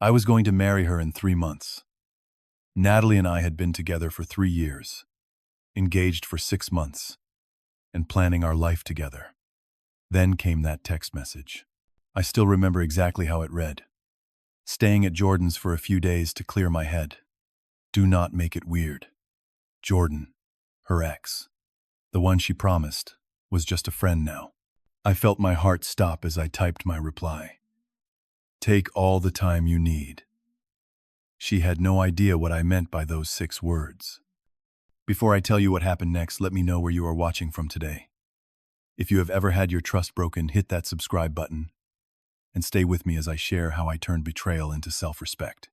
I was going to marry her in 3 months. Natalie and I had been together for 3 years, engaged for 6 months, and planning our life together. Then came that text message. I still remember exactly how it read. Staying at Jordan's for a few days to clear my head. Do not make it weird. Jordan, her ex, the one she promised, was just a friend now. I felt my heart stop as I typed my reply. Take all the time you need. She had no idea what I meant by those 6 words. Before I tell you what happened next, let me know where you are watching from today. If you have ever had your trust broken, hit that subscribe button and stay with me as I share how I turned betrayal into self-respect.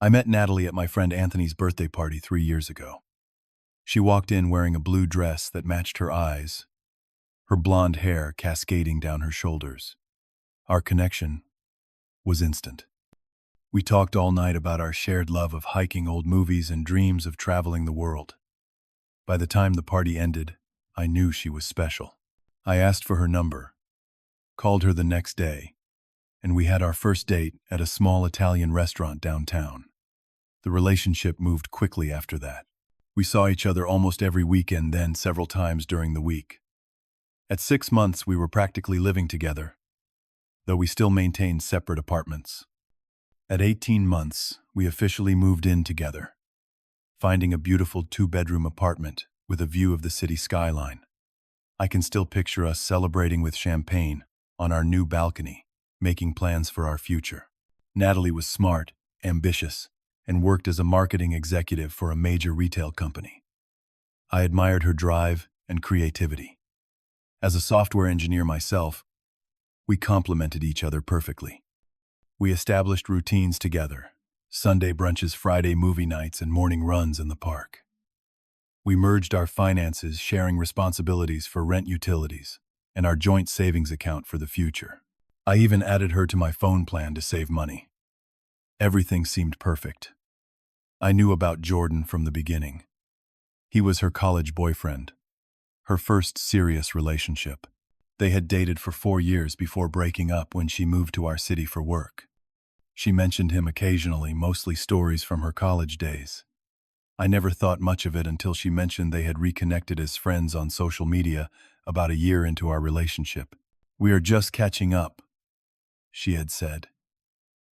I met Natalie at my friend Anthony's birthday party 3 years ago. She walked in wearing a blue dress that matched her eyes, her blonde hair cascading down her shoulders. Our connection was instant. We talked all night about our shared love of hiking, old movies, and dreams of traveling the world. By the time the party ended, I knew she was special. I asked for her number, called her the next day, and we had our first date at a small Italian restaurant downtown. The relationship moved quickly after that. We saw each other almost every weekend, then several times during the week. At 6 months, we were practically living together, though we still maintained separate apartments. At 18 months, we officially moved in together, finding a beautiful 2-bedroom apartment with a view of the city skyline. I can still picture us celebrating with champagne on our new balcony, making plans for our future. Natalie was smart, ambitious, and worked as a marketing executive for a major retail company. I admired her drive and creativity. As a software engineer myself, we complemented each other perfectly. We established routines together: Sunday brunches, Friday movie nights, and morning runs in the park. We merged our finances, sharing responsibilities for rent, utilities, and our joint savings account for the future. I even added her to my phone plan to save money. Everything seemed perfect. I knew about Jordan from the beginning. He was her college boyfriend, her first serious relationship. They had dated for 4 years before breaking up when she moved to our city for work. She mentioned him occasionally, mostly stories from her college days. I never thought much of it until she mentioned they had reconnected as friends on social media about a year into our relationship. We are just catching up, she had said.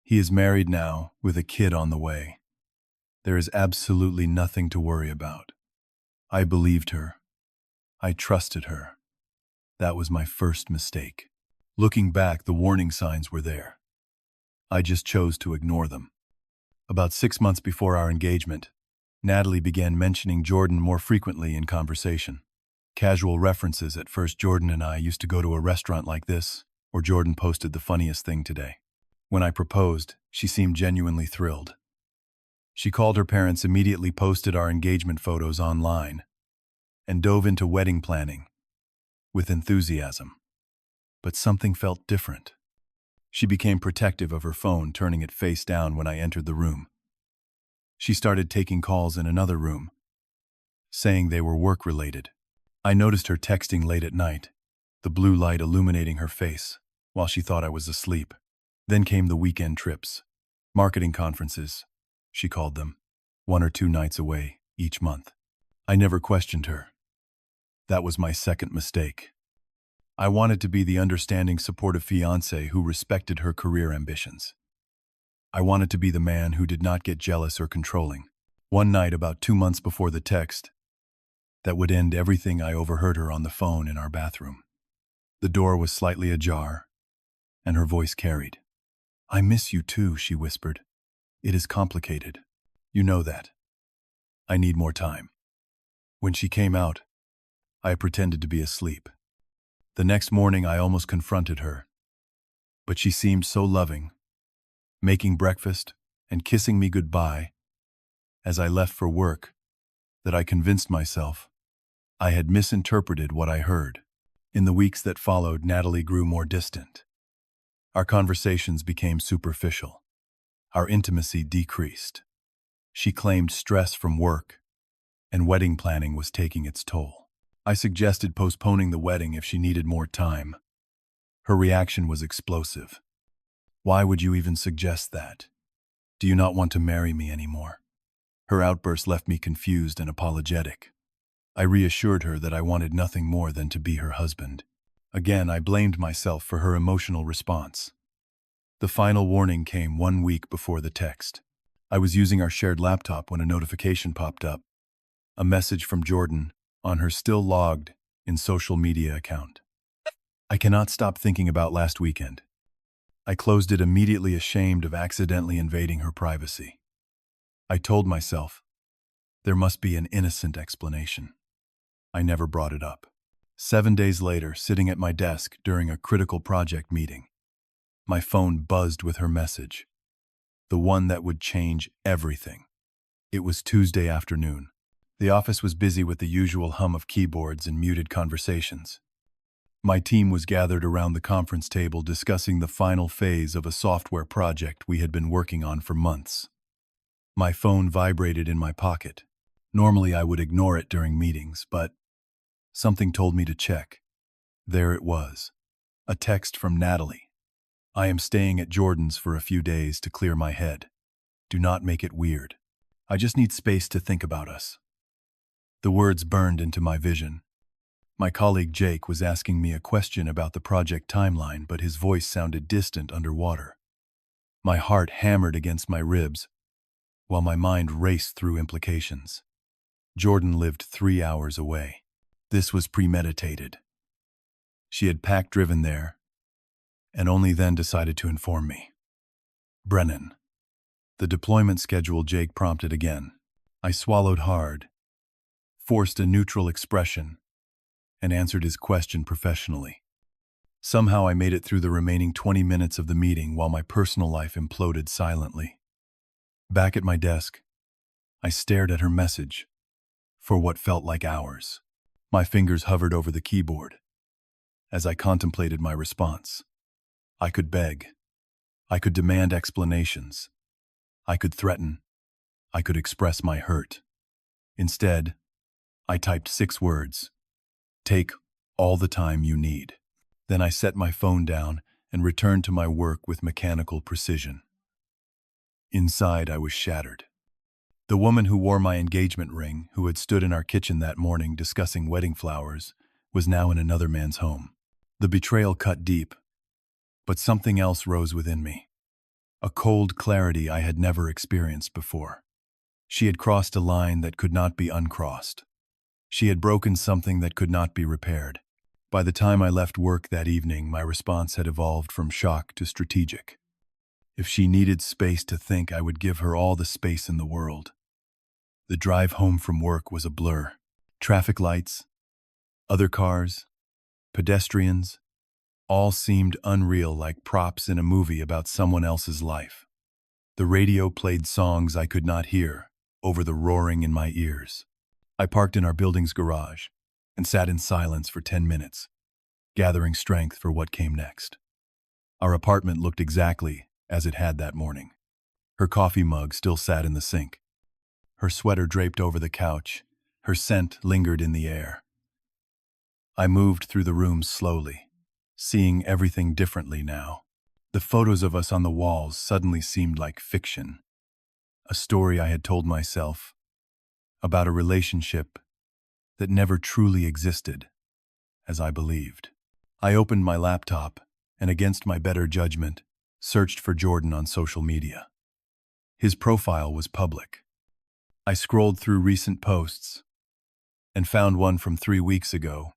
He is married now, with a kid on the way. There is absolutely nothing to worry about. I believed her. I trusted her. That was my first mistake. Looking back, the warning signs were there. I just chose to ignore them. About 6 months before our engagement, Natalie began mentioning Jordan more frequently in conversation. Casual references: at first Jordan and I used to go to a restaurant like this, or Jordan posted the funniest thing today. When I proposed, she seemed genuinely thrilled. She called her parents, immediately posted our engagement photos online, and dove into wedding planning with enthusiasm. But something felt different. She became protective of her phone, turning it face down when I entered the room. She started taking calls in another room, saying they were work-related. I noticed her texting late at night, the blue light illuminating her face, while she thought I was asleep. Then came the weekend trips, marketing conferences, she called them, 1 or 2 nights away each month. I never questioned her. That was my second mistake. I wanted to be the understanding, supportive fiancé who respected her career ambitions. I wanted to be the man who did not get jealous or controlling. One night, about 2 months before the text that would end everything, I overheard her on the phone in our bathroom. The door was slightly ajar, and her voice carried. "I miss you too," she whispered. "It is complicated. You know that. I need more time." When she came out, I pretended to be asleep. The next morning, I almost confronted her, but she seemed so loving, making breakfast and kissing me goodbye as I left for work, that I convinced myself I had misinterpreted what I heard. In the weeks that followed, Natalie grew more distant. Our conversations became superficial. Our intimacy decreased. She claimed stress from work, and wedding planning was taking its toll. I suggested postponing the wedding if she needed more time. Her reaction was explosive. "Why would you even suggest that? Do you not want to marry me anymore? Her outburst left me confused and apologetic. I reassured her that I wanted nothing more than to be her husband. Again, I blamed myself for her emotional response. The final warning came 1 week before the text. I was using our shared laptop when a notification popped up. A message from Jordan on her still logged in social media account. I cannot stop thinking about last weekend. I closed it immediately, ashamed of accidentally invading her privacy. I told myself, there must be an innocent explanation. I never brought it up. 7 days later, sitting at my desk during a critical project meeting, my phone buzzed with her message. The one that would change everything. It was Tuesday afternoon. The office was busy with the usual hum of keyboards and muted conversations. My team was gathered around the conference table discussing the final phase of a software project we had been working on for months. My phone vibrated in my pocket. Normally I would ignore it during meetings, but something told me to check. There it was. A text from Natalie. I am staying at Jordan's for a few days to clear my head. Do not make it weird. I just need space to think about us. The words burned into my vision. My colleague Jake was asking me a question about the project timeline, but his voice sounded distant underwater. My heart hammered against my ribs, while my mind raced through implications. Jordan lived 3 hours away. This was premeditated. She had driven there, and only then decided to inform me. Brennan. The deployment schedule, Jake prompted again. I swallowed hard, forced a neutral expression, and answered his question professionally. Somehow I made it through the remaining 20 minutes of the meeting while my personal life imploded silently. Back at my desk, I stared at her message for what felt like hours. My fingers hovered over the keyboard. As I contemplated my response, I could beg. I could demand explanations. I could threaten. I could express my hurt. Instead, I typed 6 words. Take all the time you need. Then I set my phone down and returned to my work with mechanical precision. Inside, I was shattered. The woman who wore my engagement ring, who had stood in our kitchen that morning discussing wedding flowers, was now in another man's home. The betrayal cut deep, but something else rose within me. A cold clarity I had never experienced before. She had crossed a line that could not be uncrossed. She had broken something that could not be repaired. By the time I left work that evening, my response had evolved from shock to strategic. If she needed space to think, I would give her all the space in the world. The drive home from work was a blur. Traffic lights, other cars, pedestrians, all seemed unreal, like props in a movie about someone else's life. The radio played songs I could not hear over the roaring in my ears. I parked in our building's garage and sat in silence for 10 minutes, gathering strength for what came next. Our apartment looked exactly as it had that morning. Her coffee mug still sat in the sink. Her sweater draped over the couch. Her scent lingered in the air. I moved through the rooms slowly, seeing everything differently now. The photos of us on the walls suddenly seemed like fiction, a story I had told myself about a relationship that never truly existed, as I believed. I opened my laptop and, against my better judgment, searched for Jordan on social media. His profile was public. I scrolled through recent posts and found one from 3 weeks ago,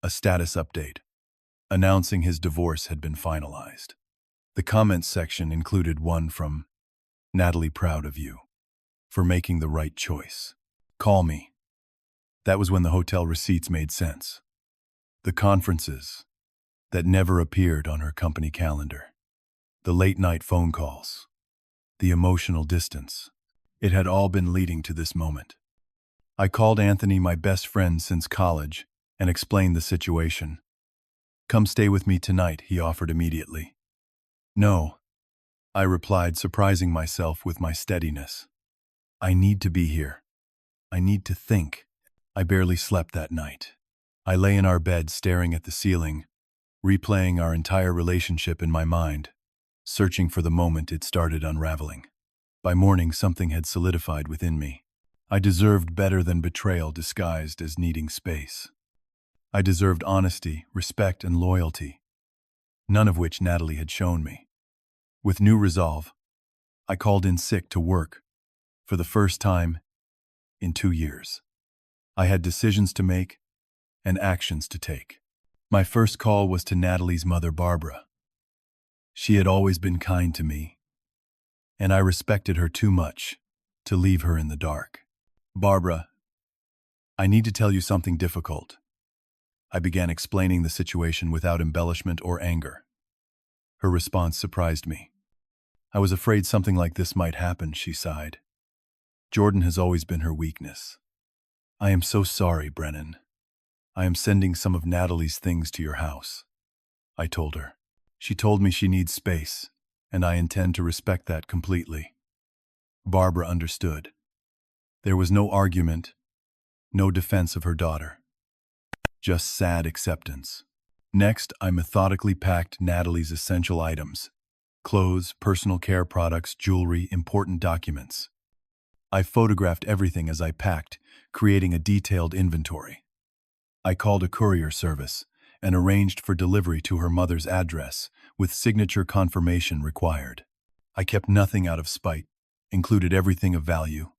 a status update, announcing his divorce had been finalized. The comments section included one from Natalie, proud of you for making the right choice. Call me. That was when the hotel receipts made sense. The conferences that never appeared on her company calendar. The late-night phone calls. The emotional distance. It had all been leading to this moment. I called Anthony, my best friend since college, and explained the situation. Come stay with me tonight, he offered immediately. No, I replied, surprising myself with my steadiness. I need to be here. I need to think. I barely slept that night. I lay in our bed staring at the ceiling, replaying our entire relationship in my mind, searching for the moment it started unraveling. By morning, something had solidified within me. I deserved better than betrayal disguised as needing space. I deserved honesty, respect, and loyalty, none of which Natalie had shown me. With new resolve, I called in sick to work for the first time in 2 years. I had decisions to make and actions to take. My first call was to Natalie's mother, Barbara. She had always been kind to me, and I respected her too much to leave her in the dark. "Barbara, I need to tell you something difficult." I began explaining the situation without embellishment or anger. Her response surprised me. "I was afraid something like this might happen," she sighed. "Jordan has always been her weakness." "I am so sorry, Brennan. I am sending some of Natalie's things to your house," I told her. "She told me she needs space, and I intend to respect that completely." Barbara understood. There was no argument, no defense of her daughter. Just sad acceptance. Next, I methodically packed Natalie's essential items: clothes, personal care products, jewelry, important documents. I photographed everything as I packed, creating a detailed inventory. I called a courier service and arranged for delivery to her mother's address, with signature confirmation required. I kept nothing out of spite, included everything of value,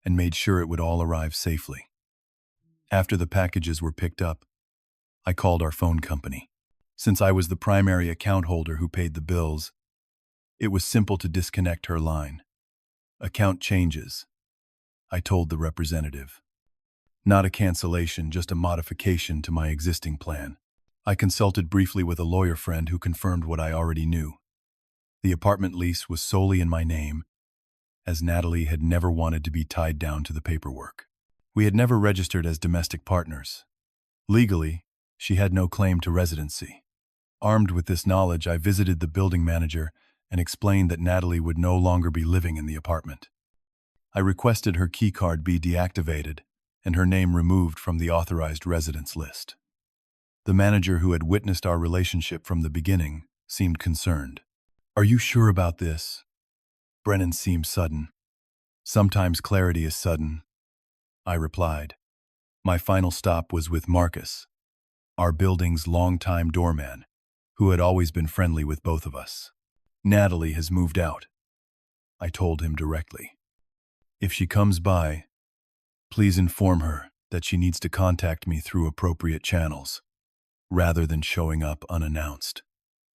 and made sure it would all arrive safely. After the packages were picked up, I called our phone company. Since I was the primary account holder who paid the bills, it was simple to disconnect her line. "Account changes," I told the representative. "Not a cancellation, just a modification to my existing plan." I consulted briefly with a lawyer friend who confirmed what I already knew. The apartment lease was solely in my name, as Natalie had never wanted to be tied down to the paperwork. We had never registered as domestic partners. Legally, she had no claim to residency. Armed with this knowledge, I visited the building manager and explained that Natalie would no longer be living in the apartment. I requested her keycard be deactivated and her name removed from the authorized residence list. The manager, who had witnessed our relationship from the beginning, seemed concerned. "Are you sure about this?" Brennan seemed sudden. "Sometimes clarity is sudden," I replied. My final stop was with Marcus, our building's longtime doorman, who had always been friendly with both of us. "Natalie has moved out," I told him directly. "If she comes by, please inform her that she needs to contact me through appropriate channels, rather than showing up unannounced."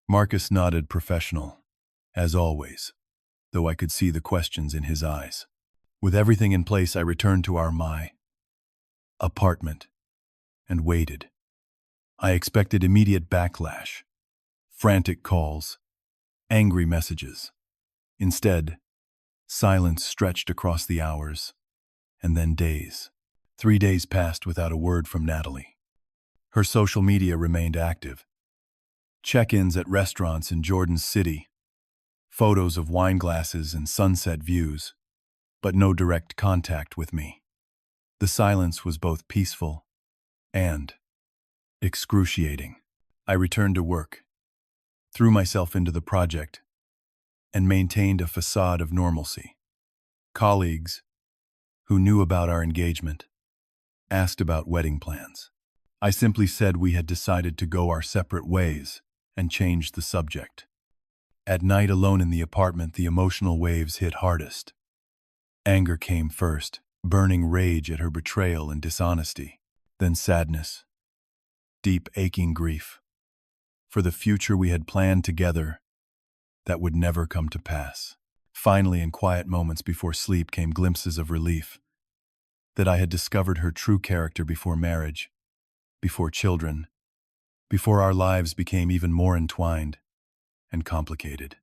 Marcus nodded, professional, as always, though I could see the questions in his eyes. With everything in place, I returned to my apartment and waited. I expected immediate backlash, frantic calls, angry messages. Instead, silence stretched across the hours, and then days. 3 days passed without a word from Natalie. Her social media remained active. Check-ins at restaurants in Jordan's city, photos of wine glasses and sunset views, but no direct contact with me. The silence was both peaceful and excruciating. I returned to work, threw myself into the project, and maintained a facade of normalcy. Colleagues, who knew about our engagement, asked about wedding plans. I simply said we had decided to go our separate ways and changed the subject. At night, alone in the apartment, the emotional waves hit hardest. Anger came first, burning rage at her betrayal and dishonesty. Then sadness, deep, aching grief for the future we had planned together that would never come to pass. Finally, in quiet moments before sleep, came glimpses of relief that I had discovered her true character before marriage, before children, before our lives became even more entwined and complicated.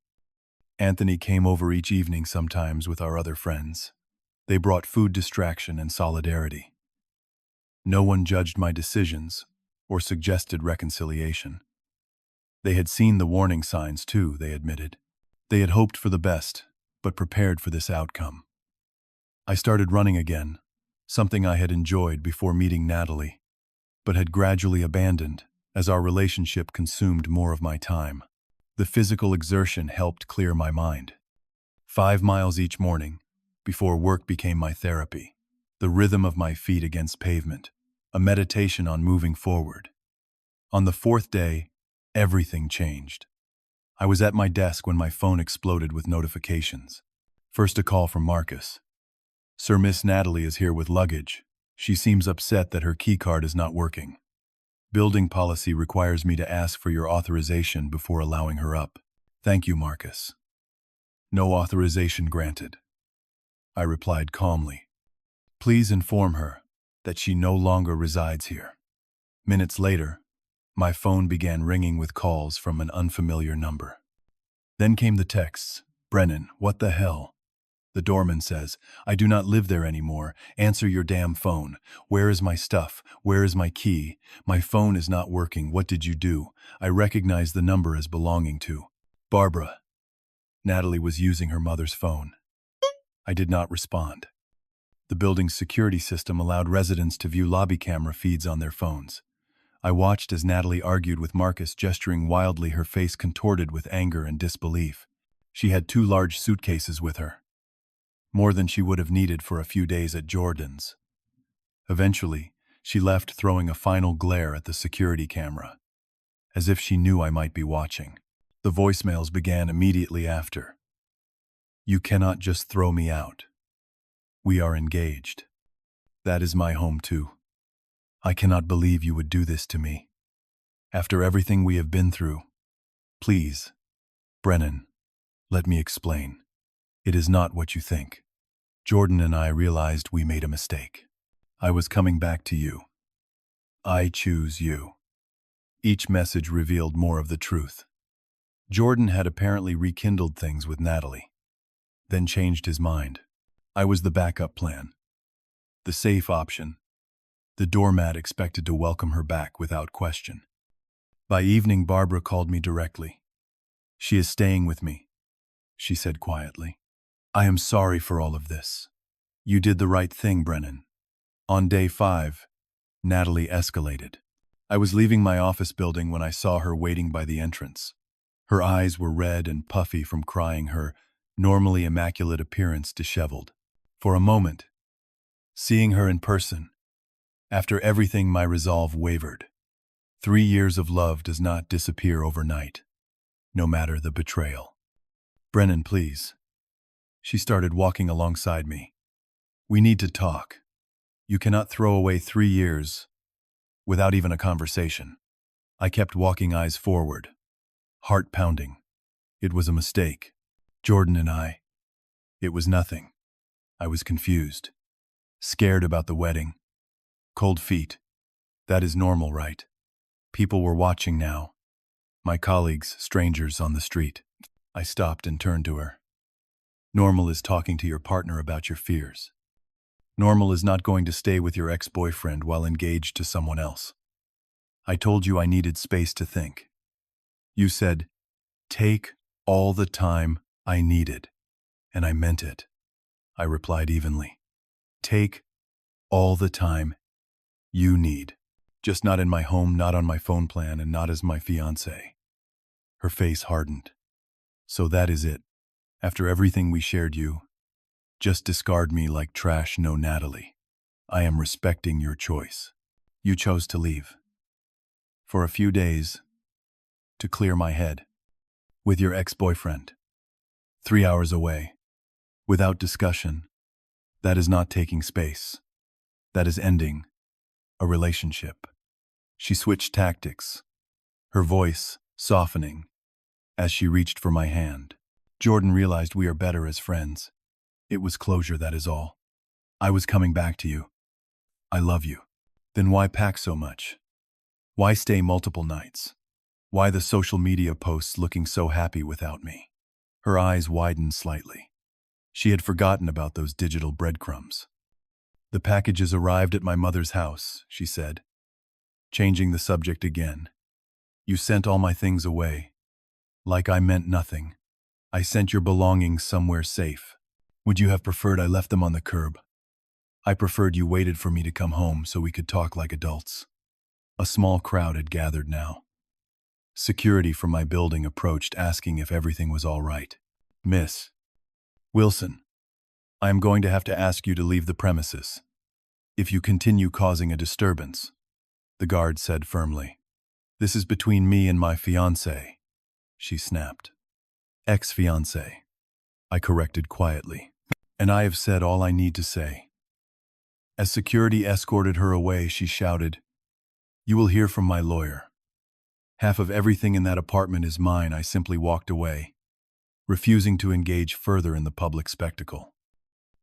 Anthony came over each evening, sometimes with our other friends. They brought food, distraction, and solidarity. No one judged my decisions or suggested reconciliation. They had seen the warning signs too, they admitted. They had hoped for the best, but prepared for this outcome. I started running again, something I had enjoyed before meeting Natalie, but had gradually abandoned as our relationship consumed more of my time. The physical exertion helped clear my mind. 5 miles each morning, before work became my therapy. The rhythm of my feet against pavement, a meditation on moving forward. On the fourth day, everything changed. I was at my desk when my phone exploded with notifications. First, a call from Marcus. "Sir, Miss Natalie is here with luggage. She seems upset that her keycard is not working. Building policy requires me to ask for your authorization before allowing her up. Thank you, Marcus." "No authorization granted," I replied calmly. "Please inform her that she no longer resides here." Minutes later, my phone began ringing with calls from an unfamiliar number. Then came the texts. "Brennan, what the hell? The doorman says, I do not live there anymore. Answer your damn phone. Where is my stuff? Where is my key? My phone is not working. What did you do? I recognize the number as belonging to Barbara." Natalie was using her mother's phone. I did not respond. The building's security system allowed residents to view lobby camera feeds on their phones. I watched as Natalie argued with Marcus, gesturing wildly, her face contorted with anger and disbelief. She had 2 large suitcases with her, more than she would have needed for a few days at Jordan's. Eventually, she left, throwing a final glare at the security camera, as if she knew I might be watching. The voicemails began immediately after. "You cannot just throw me out. We are engaged. That is my home too. I cannot believe you would do this to me. After everything we have been through. Please, Brennan, let me explain. It is not what you think. Jordan and I realized we made a mistake. I was coming back to you. I choose you." Each message revealed more of the truth. Jordan had apparently rekindled things with Natalie, then changed his mind. I was the backup plan, the safe option, the doormat expected to welcome her back without question. By evening, Barbara called me directly. "She is staying with me," she said quietly. "I am sorry for all of this. You did the right thing, Brennan." On day 5, Natalie escalated. I was leaving my office building when I saw her waiting by the entrance. Her eyes were red and puffy from crying, her normally immaculate appearance disheveled. For a moment, seeing her in person, after everything, my resolve wavered. 3 years of love does not disappear overnight, no matter the betrayal. "Brennan, please." She started walking alongside me. "We need to talk. You cannot throw away 3 years without even a conversation." I kept walking, eyes forward, heart pounding. It was a mistake. Jordan and I. It was nothing. I was confused, scared about the wedding. Cold feet. That is normal, right? People were watching now. My colleagues, strangers on the street. I stopped and turned to her. Normal is talking to your partner about your fears. Normal is not going to stay with your ex-boyfriend while engaged to someone else. I told you I needed space to think. You said, "Take all the time I needed." And I meant it. I replied evenly. "Take all the time you need. Just not in my home, not on my phone plan, and not as my fiancée." Her face hardened. "So that is it. After everything we shared, you just discard me like trash?" "No, Natalie. I am respecting your choice. You chose to leave. For a few days, to clear my head. With your ex-boyfriend. 3 hours away. Without discussion. That is not taking space. That is ending a relationship." She switched tactics, her voice softening as she reached for my hand. "Jordan realized we are better as friends. It was closure, that is all. I was coming back to you. I love you. Then why pack so much? Why stay multiple nights? Why the social media posts looking so happy without me?" Her eyes widened slightly. She had forgotten about those digital breadcrumbs. "The packages arrived at my mother's house," she said, changing the subject again. "You sent all my things away. Like I meant nothing. I sent your belongings somewhere safe. Would you have preferred I left them on the curb? I preferred you waited for me to come home so we could talk like adults." A small crowd had gathered now. Security from my building approached, asking if everything was all right. "Miss, Wilson, I am going to have to ask you to leave the premises if you continue causing a disturbance, the guard said firmly. This is between me and my fiancée, she snapped. Ex-fiancée, I corrected quietly. And I have said all I need to say. As security escorted her away, she shouted, You will hear from my lawyer. Half of everything in that apartment is mine. I simply walked away, refusing to engage further in the public spectacle.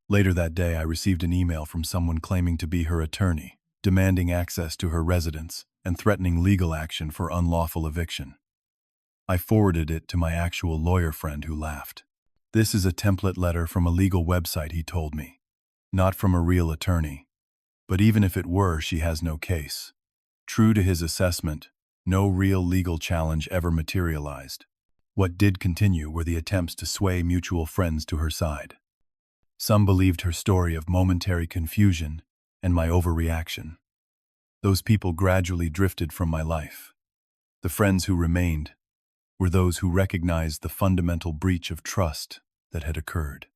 Later that day, I received an email from someone claiming to be her attorney, demanding access to her residence and threatening legal action for unlawful eviction. I forwarded it to my actual lawyer friend, who laughed. This is a template letter from a legal website, he told me, not from a real attorney. But even if it were, she has no case. True to his assessment, no real legal challenge ever materialized. What did continue were the attempts to sway mutual friends to her side. Some believed her story of momentary confusion and my overreaction. Those people gradually drifted from my life. The friends who remained were those who recognized the fundamental breach of trust that had occurred.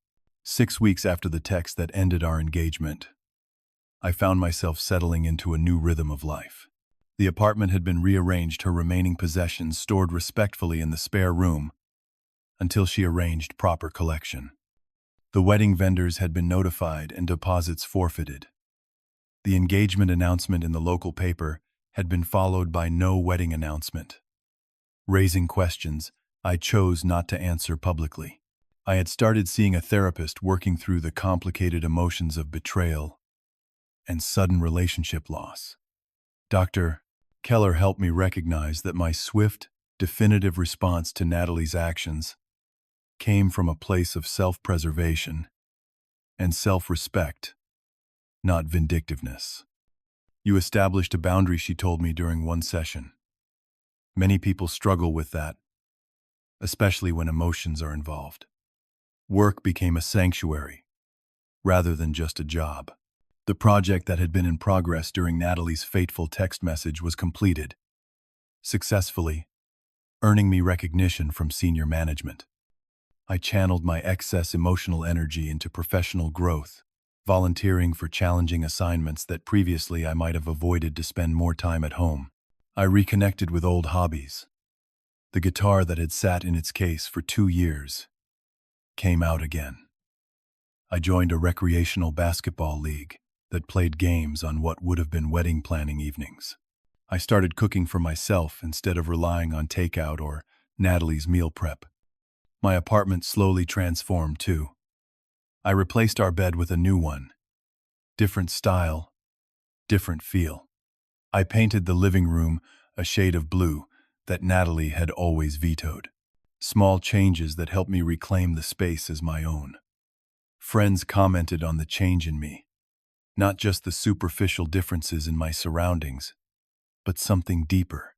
6 weeks after the text that ended our engagement, I found myself settling into a new rhythm of life. The apartment had been rearranged, her remaining possessions stored respectfully in the spare room until she arranged proper collection. The wedding vendors had been notified and deposits forfeited. The engagement announcement in the local paper had been followed by no wedding announcement. Raising questions I chose not to answer publicly. I had started seeing a therapist, working through the complicated emotions of betrayal and sudden relationship loss. Dr. Keller helped me recognize that my swift, definitive response to Natalie's actions came from a place of self-preservation and self-respect, not vindictiveness. You established a boundary, she told me during one session. Many people struggle with that, especially when emotions are involved. Work became a sanctuary, rather than just a job. The project that had been in progress during Natalie's fateful text message was completed, successfully, earning me recognition from senior management. I channeled my excess emotional energy into professional growth, volunteering for challenging assignments that previously I might have avoided to spend more time at home. I reconnected with old hobbies. The guitar that had sat in its case for 2 years came out again. I joined a recreational basketball league that played games on what would have been wedding planning evenings. I started cooking for myself instead of relying on takeout or Natalie's meal prep. My apartment slowly transformed too. I replaced our bed with a new one. Different style, different feel. I painted the living room a shade of blue that Natalie had always vetoed. Small changes that helped me reclaim the space as my own. Friends commented on the change in me. Not just the superficial differences in my surroundings, but something deeper.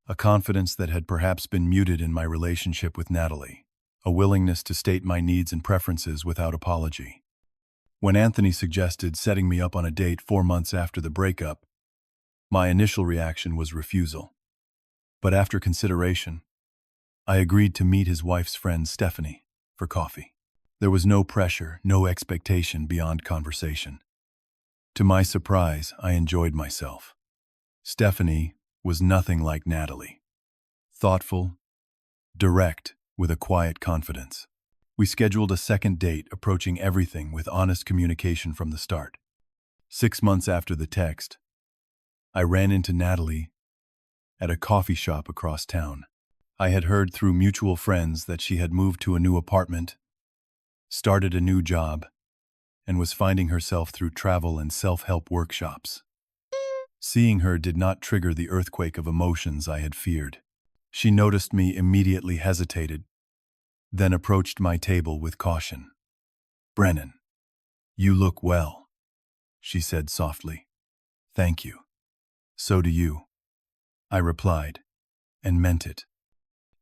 A confidence that had perhaps been muted in my relationship with Natalie. A willingness to state my needs and preferences without apology. When Anthony suggested setting me up on a date 4 months after the breakup, my initial reaction was refusal. But after consideration, I agreed to meet his wife's friend Stephanie for coffee. There was no pressure, no expectation beyond conversation. To my surprise, I enjoyed myself. Stephanie was nothing like Natalie. Thoughtful, direct, with a quiet confidence. We scheduled a second date, approaching everything with honest communication from the start. 6 months after the text, I ran into Natalie at a coffee shop across town. I had heard through mutual friends that she had moved to a new apartment, started a new job, and was finding herself through travel and self-help workshops. Seeing her did not trigger the earthquake of emotions I had feared. She noticed me, immediately hesitated, then approached my table with caution. "Brennan, you look well," she said softly. "Thank you. So do you," I replied, and meant it.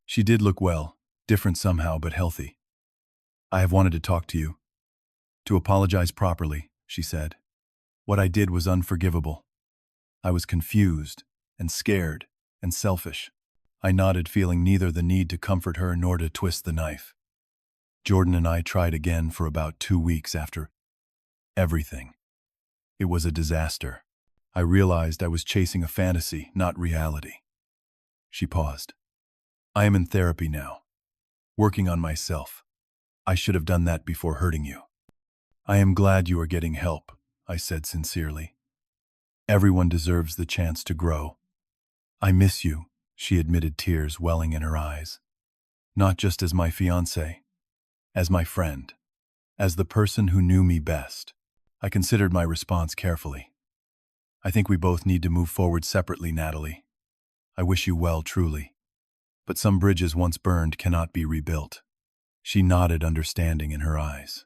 She did look well, different somehow but healthy. "I have wanted to talk to you. To apologize properly," she said. "What I did was unforgivable. I was confused and scared and selfish." I nodded, feeling neither the need to comfort her nor to twist the knife. Jordan and I tried again for about 2 weeks after everything. It was a disaster. I realized I was chasing a fantasy, not reality. She paused. I am in therapy now, working on myself. I should have done that before hurting you. I am glad you are getting help, I said sincerely. Everyone deserves the chance to grow. I miss you, she admitted, tears welling in her eyes. Not just as my fiancé, as my friend, as the person who knew me best. I considered my response carefully. I think we both need to move forward separately, Natalie. I wish you well, truly. But some bridges once burned cannot be rebuilt. She nodded, understanding in her eyes.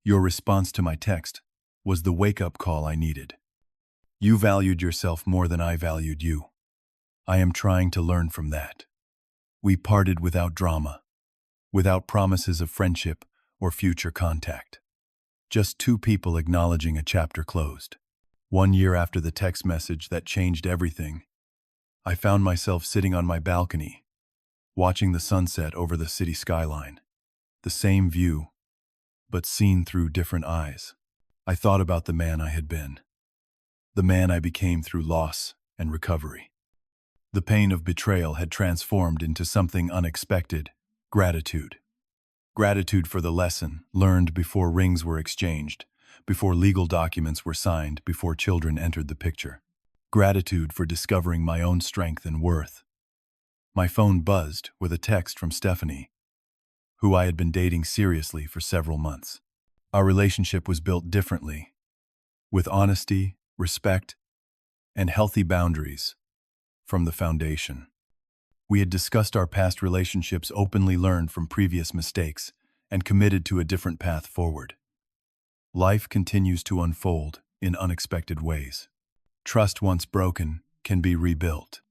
Your response to my text was the wake-up call I needed. You valued yourself more than I valued you. I am trying to learn from that. We parted without drama, without promises of friendship or future contact. Just two people acknowledging a chapter closed. 1 year after the text message that changed everything, I found myself sitting on my balcony, watching the sunset over the city skyline. The same view, but seen through different eyes. I thought about the man I had been, the man I became through loss and recovery. The pain of betrayal had transformed into something unexpected: gratitude. Gratitude for the lesson learned before rings were exchanged, before legal documents were signed, before children entered the picture. Gratitude for discovering my own strength and worth. My phone buzzed with a text from Stephanie, who I had been dating seriously for several months. Our relationship was built differently, with honesty, respect, and healthy boundaries from the foundation. We had discussed our past relationships, openly learned from previous mistakes, and committed to a different path forward. Life continues to unfold in unexpected ways. Trust once broken can be rebuilt,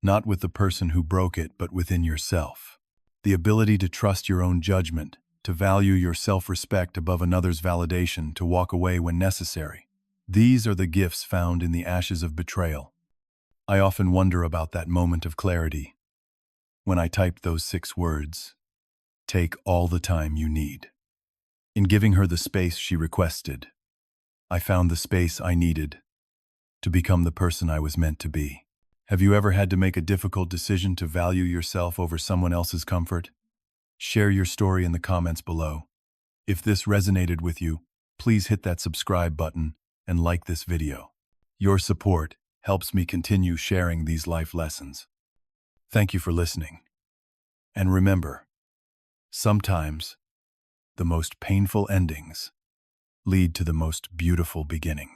not with the person who broke it, but within yourself. The ability to trust your own judgment, to value your self-respect above another's validation, to walk away when necessary. These are the gifts found in the ashes of betrayal. I often wonder about that moment of clarity, when I typed those 6 words, "Take all the time you need." In giving her the space she requested, I found the space I needed to become the person I was meant to be. Have you ever had to make a difficult decision to value yourself over someone else's comfort? Share your story in the comments below. If this resonated with you, please hit that subscribe button and like this video. Your support helps me continue sharing these life lessons. Thank you for listening. And remember, sometimes the most painful endings lead to the most beautiful beginnings.